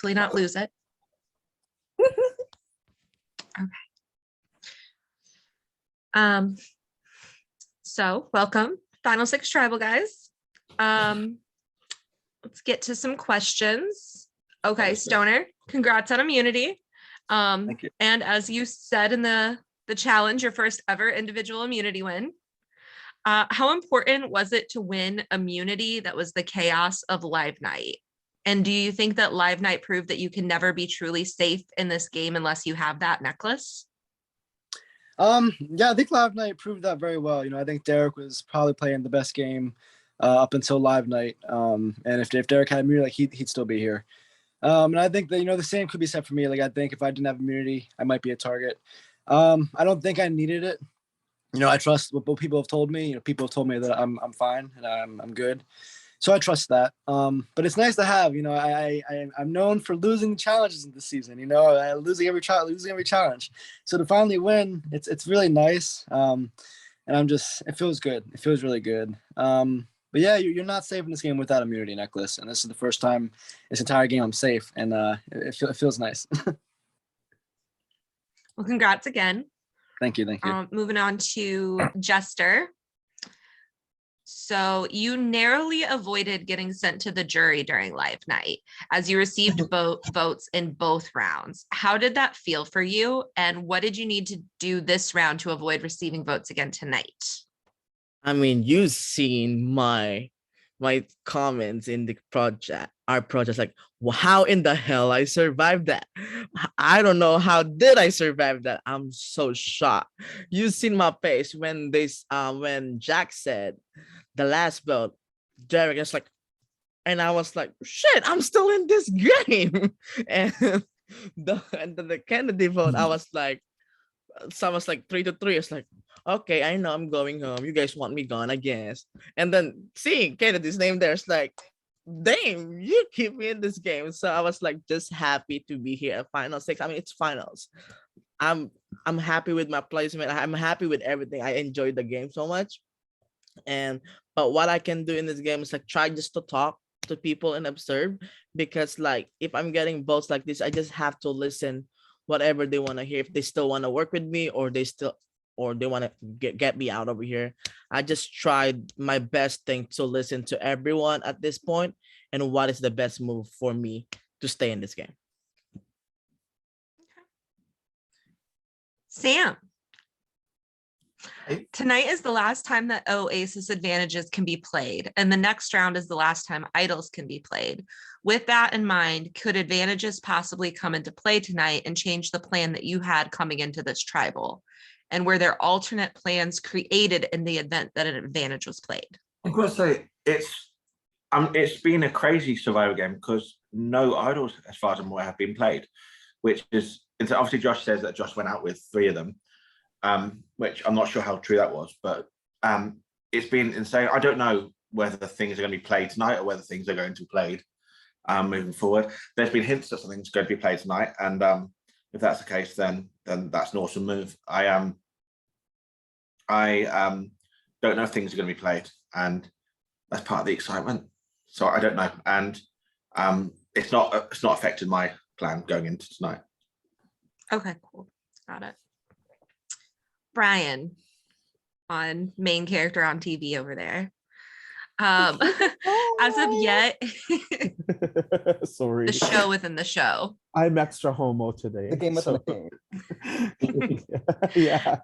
hopefully not lose it. Okay. So welcome, Final Six Tribal guys. Let's get to some questions. Okay, Stoner, congrats on immunity. Thank you. And as you said in the challenge, your first ever individual immunity win. How important was it to win immunity that was the chaos of live night? And do you think that live night proved that you can never be truly safe in this game unless you have that necklace? Yeah, I think live night proved that very well. I think Derek was probably playing the best game up until live night. And if Derek had immunity, like he'd still be here. And I think that the same could be said for me. Like I think if I didn't have immunity, I might be a target. I don't think I needed it. I trust what people have told me. People have told me that I'm fine and I'm good. So I trust that. But it's nice to have. I'm known for losing challenges this season. Losing every challenge. So to finally win, it's really nice. And it feels good. It feels really good. But yeah, you're not safe in this game without immunity necklace, and this is the first time this entire game I'm safe, and it feels nice. Well, congrats again. Thank you. Moving on to Jester. So you narrowly avoided getting sent to the jury during live night as you received votes in both rounds. How did that feel for you? And what did you need to do this round to avoid receiving votes again tonight? I mean, you've seen my comments in the our project, like, well, how in the hell I survived that? I don't know how did I survive that. I'm so shocked. You've seen my face when when Jack said the last vote, Derek is like, and I was like, shit, I'm still in this game. And the Kennedy vote, I was like, someone's like 3-3. It's like, okay, I know I'm going home. You guys want me gone, I guess. And then seeing Kennedy's name there, it's like, damn, you keep me in this game. So I was like just happy to be here at Final Six. I mean, it's finals. I'm happy with my placement. I'm happy with everything. I enjoyed the game so much. But what I can do in this game is like try just to talk to people and observe, because like if I'm getting votes like this, I just have to listen whatever they want to hear. If they still want to work with me, or they want to get me out over here, I just tried my best thing to listen to everyone at this point and what is the best move for me to stay in this game. Sam, tonight is the last time that Oasis advantages can be played, and the next round is the last time idols can be played. With that in mind, could advantages possibly come into play tonight and change the plan that you had coming into this tribal? And were there alternate plans created in the event that an advantage was played? I'm going to say it's been a crazy survival game because no idols, as far as I'm aware, have been played, which is obviously Josh says that Josh went out with 3 of them, which I'm not sure how true that was, but it's been insane. I don't know whether things are going to be played tonight or whether things are going to be played moving forward. There's been hints that something's going to be played tonight, and if that's the case, then that's an awesome move. I don't know if things are going to be played, and that's part of the excitement. So I don't know, and it's not affected my plan going into tonight. Okay, cool, got it. Brian, on main character on TV over there. As of yet, sorry, the show within the show. I'm extra homo today. The game within the game. Yeah.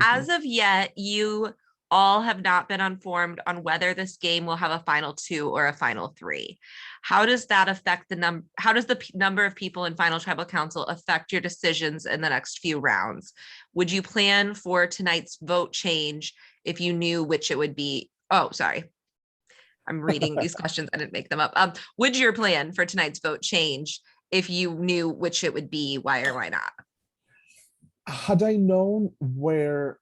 As of yet, you all have not been informed on whether this game will have a final 2 or a final 3. How does that affect how does the number of people in Final Tribal Council affect your decisions in the next few rounds? Would you plan for tonight's vote change if you knew which it would be? Oh, sorry. I'm reading these questions. I didn't make them up. Would your plan for tonight's vote change if you knew which it would be? Why or why not? Had I known where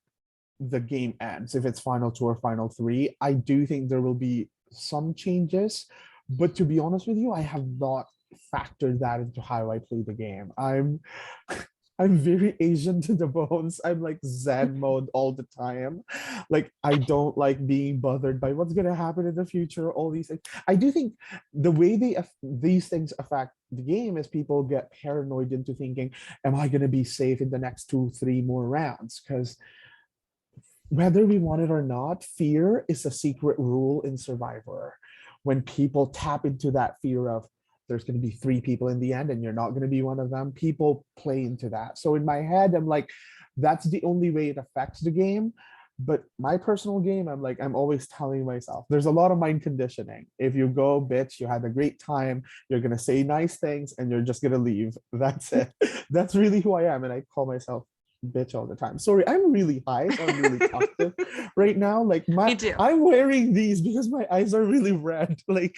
the game ends, if it's final 2 or final 3, I do think there will be some changes. But to be honest with you, I have not factored that into how I play the game. I'm very Asian to the bones. I'm like Zen mode all the time. Like I don't like being bothered by what's gonna happen in the future. All these things. I do think the way these things affect the game is people get paranoid into thinking, "Am I gonna be safe in the next 2, 3 more rounds?" Because whether we want it or not, fear is a secret rule in Survivor. When people tap into that fear of there's going to be 3 people in the end and you're not going to be one of them, people play into that. So in my head, I'm like, that's the only way it affects the game. But my personal game, I'm always telling myself, there's a lot of mind conditioning. If you go, bitch, you had a great time, you're going to say nice things and you're just going to leave. That's it. That's really who I am. And I call myself bitch all the time. Sorry, I'm really high, so I'm really talkative right now. Like Me too. I'm wearing these because my eyes are really red. Like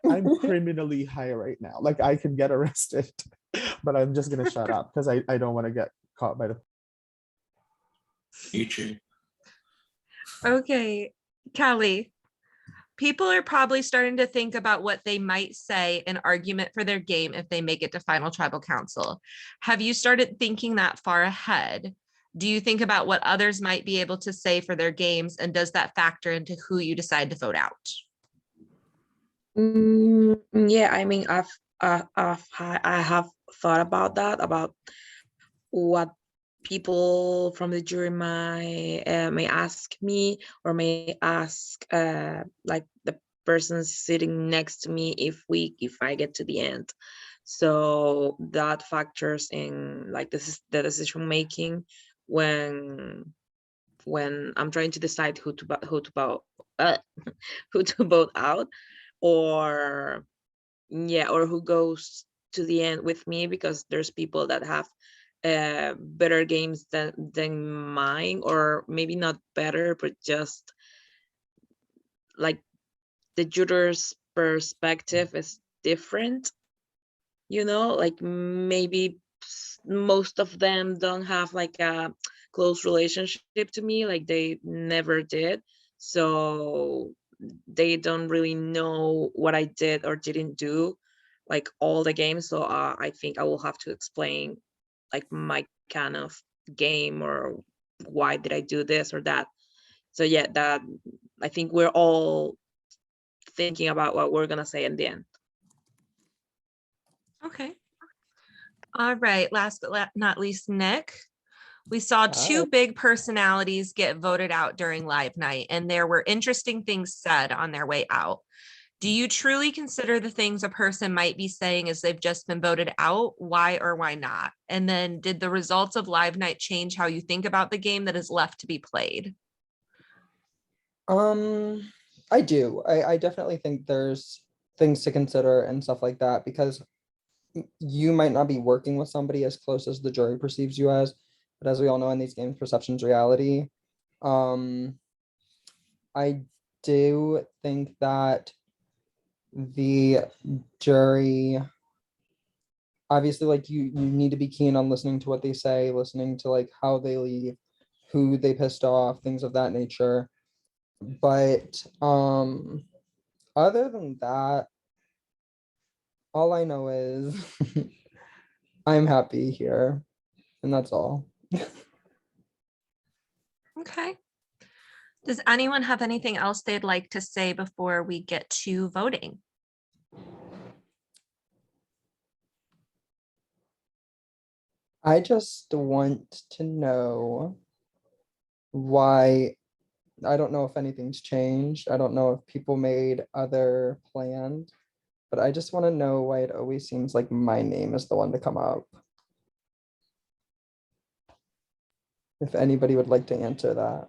I'm criminally high right now. Like I can get arrested, but I'm just gonna shut up because I don't want to get caught by the YouTube. Okay, Kelly. People are probably starting to think about what they might say in argument for their game if they make it to Final Tribal Council. Have you started thinking that far ahead? Do you think about what others might be able to say for their games, and does that factor into who you decide to vote out? Yeah, I mean, I have thought about that, about what people from the jury may ask me, or may ask like the person sitting next to me if I get to the end. So that factors in like this is the decision making when I'm trying to decide who to vote out, or yeah, or who goes to the end with me, because there's people that have better games than mine, or maybe not better, but just like the juror's perspective is different, like maybe most of them don't have like a close relationship to me, like they never did, so they don't really know what I did or didn't do like all the games. So I think I will have to explain like my kind of game, or why did I do this or that. So yeah, that I think we're all thinking about what we're gonna say in the end. Okay. All right. Last but not least, Nick. We saw two big personalities get voted out during live night, and there were interesting things said on their way out. Do you truly consider the things a person might be saying as they've just been voted out? Why or why not? And then did the results of live night change how you think about the game that is left to be played? I do. I definitely think there's things to consider and stuff like that, because you might not be working with somebody as close as the jury perceives you as, but as we all know in these games, perception's reality. I do think that the jury, obviously, like you need to be keen on listening to what they say, listening to like how they leave, who they pissed off, things of that nature. But other than that, all I know is I'm happy here, and that's all. Okay. Does anyone have anything else they'd like to say before we get to voting? I just want to know why. I don't know if anything's changed. I don't know if people made other plans, but I just want to know why it always seems like my name is the one to come up. If anybody would like to answer that.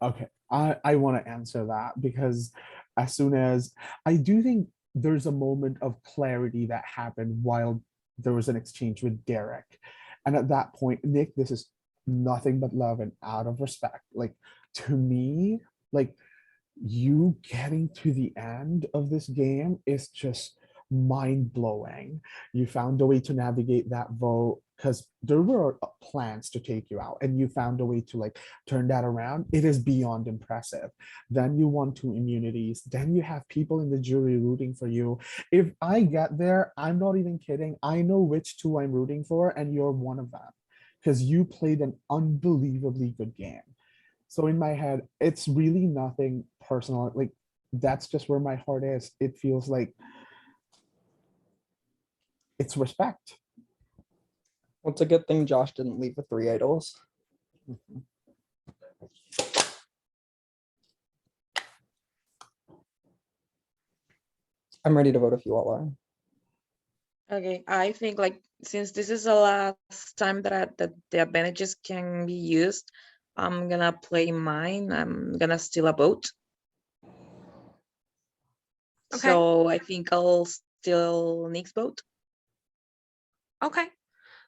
Okay, I want to answer that, because as soon as I do think there's a moment of clarity that happened while there was an exchange with Derek. And at that point, Nick, this is nothing but love and out of respect. Like to me, like you getting to the end of this game is just mind-blowing. You found a way to navigate that vote because there were plans to take you out, and you found a way to like turn that around. It is beyond impressive. Then you won 2 immunities. Then you have people in the jury rooting for you. If I get there, I'm not even kidding. I know which 2 I'm rooting for, and you're one of them because you played an unbelievably good game. So in my head, it's really nothing personal. Like that's just where my heart is. It feels like it's respect. Well, it's a good thing Josh didn't leave with 3 idols. I'm ready to vote if you all are. Okay, I think like since this is the last time that the advantages can be used, I'm gonna play mine. I'm gonna steal a boat. Okay. So I think I'll steal Nick's boat. Okay.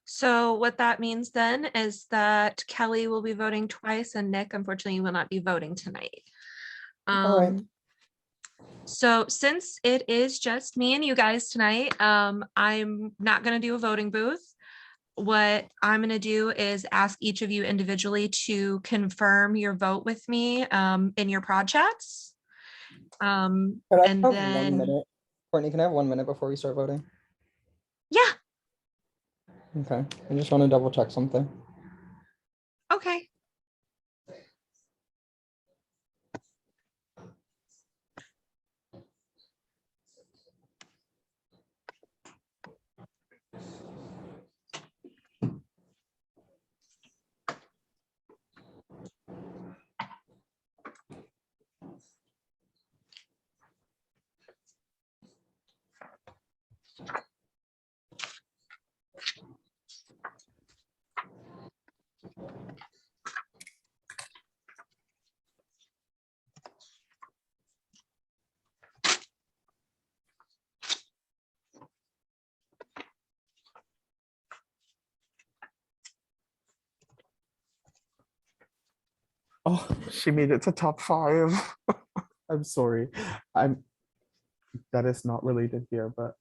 So what that means then is that Kelly will be voting twice and Nick, unfortunately, will not be voting tonight. All right. So since it is just me and you guys tonight, I'm not going to do a voting booth. What I'm going to do is ask each of you individually to confirm your vote with me in your prod chats. Could I And have then, 1 minute? Courtney, can I have 1 minute before we start voting? yeah, Okay, I just want to double check something. okay. Oh, she made it to top 5. I'm sorry. That is not related here, but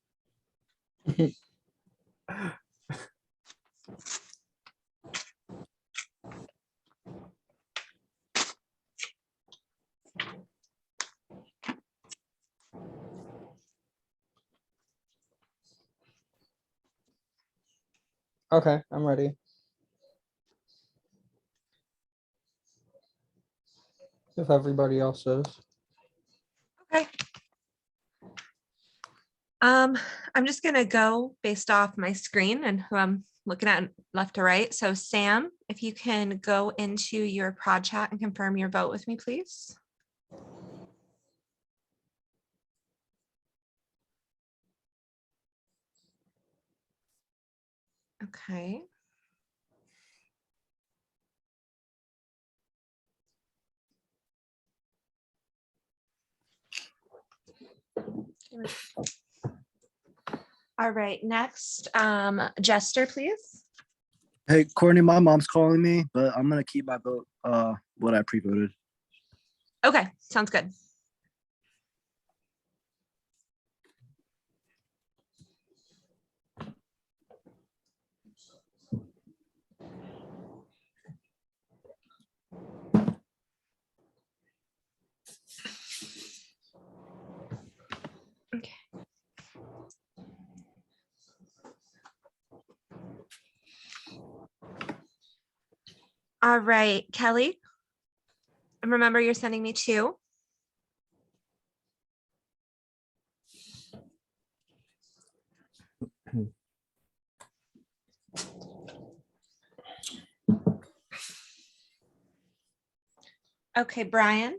Okay, I'm ready. If everybody else is. Okay. I'm just gonna go based off my screen and who I'm looking at left to right. So Sam, if you can go into your prod chat and confirm your vote with me, please. Okay. All right, next, Jester, please. Hey, Courtney, my mom's calling me, but I'm gonna keep my vote. What I pre-voted. Okay, sounds good. Okay. All right, Kelly. And remember, you're sending me 2. Okay, Brian.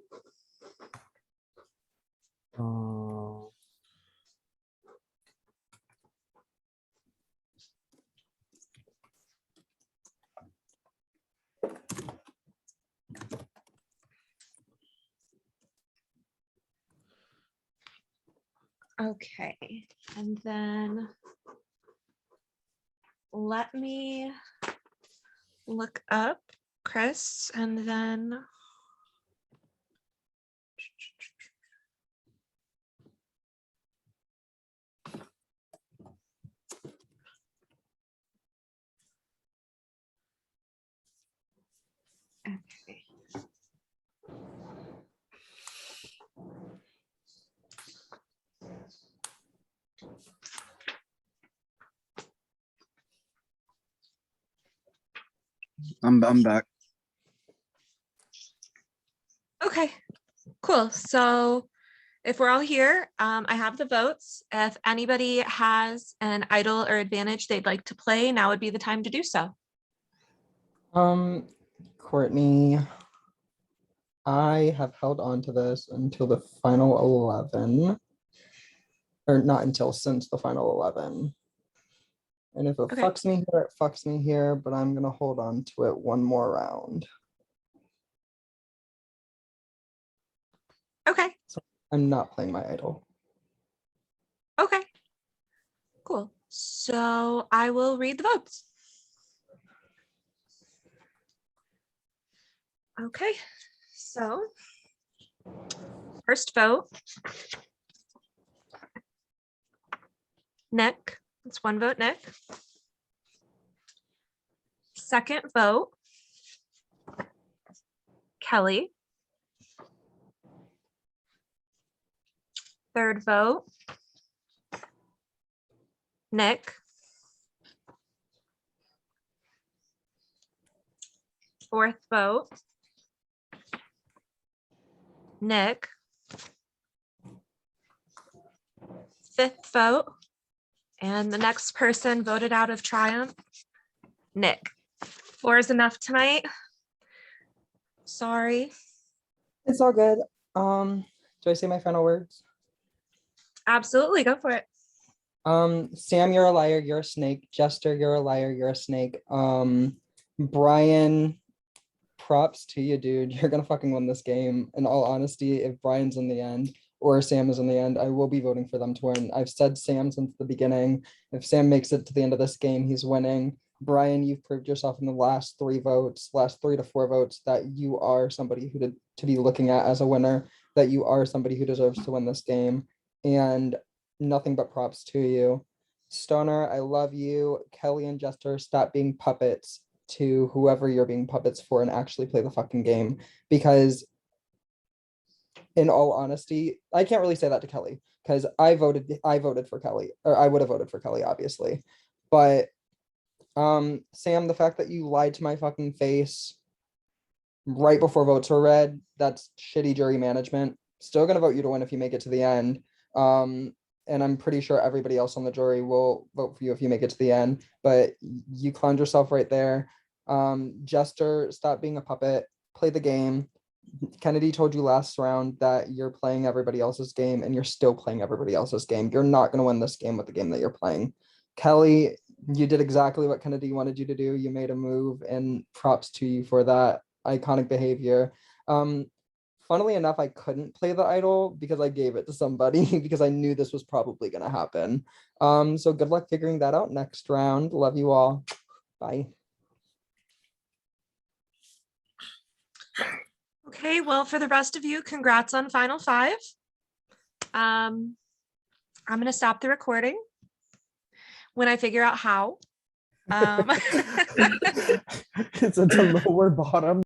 Okay, and then let me look up Chris and then Okay. I'm back. Okay, cool. So if we're all here, I have the votes. If anybody has an idol or advantage they'd like to play, now would be the time to do so. Courtney, I have held on to this until the final 11, or not until since the final 11. And if it Okay. fucks me here, it fucks me here, but I'm gonna hold on to it one more round. Okay, I'm not playing my idol. okay, cool. So I will read the votes. Okay, so first vote, Nick. That's one vote, Nick. Second vote, Kelly. Third vote, Nick. Fourth vote, Nick. Fifth vote, and the next person voted out of triumph, Nick. 4 is enough tonight. Sorry. It's all good. Do I say my final words? Absolutely, go for it. Sam, you're a liar, you're a snake. Jester, you're a liar, you're a snake. Brian, props to you, dude. You're gonna fucking win this game. In all honesty, if Brian's in the end or Sam is in the end, I will be voting for them to win. I've said Sam since the beginning. If Sam makes it to the end of this game, he's winning. Brian, you've proved yourself in the last 3 votes, last 3 to 4 votes, that you are somebody who to be looking at as a winner, that you are somebody who deserves to win this game. And nothing but props to you. Stoner, I love you. Kelly and Jester, stop being puppets to whoever you're being puppets for and actually play the fucking game. Because in all honesty, I can't really say that to Kelly because I voted for Kelly, or I would have voted for Kelly, obviously. But Sam, the fact that you lied to my fucking face right before votes were read, that's shitty jury management. Still gonna vote you to win if you make it to the end. And I'm pretty sure everybody else on the jury will vote for you if you make it to the end, but you clowned yourself right there. Jester, stop being a puppet, play the game. Kennedy told you last round that you're playing everybody else's game and you're still playing everybody else's game. You're not going to win this game with the game that you're playing. Kelly, you did exactly what Kennedy wanted you to do. You made a move and props to you for that iconic behavior. Funnily enough, I couldn't play the idol because I gave it to somebody because I knew this was probably going to happen. So good luck figuring that out next round. Love you all. Bye. Okay, well, for the rest of you, congrats on Final 5. I'm going to stop the recording when I figure out how. It's at the lower bottom.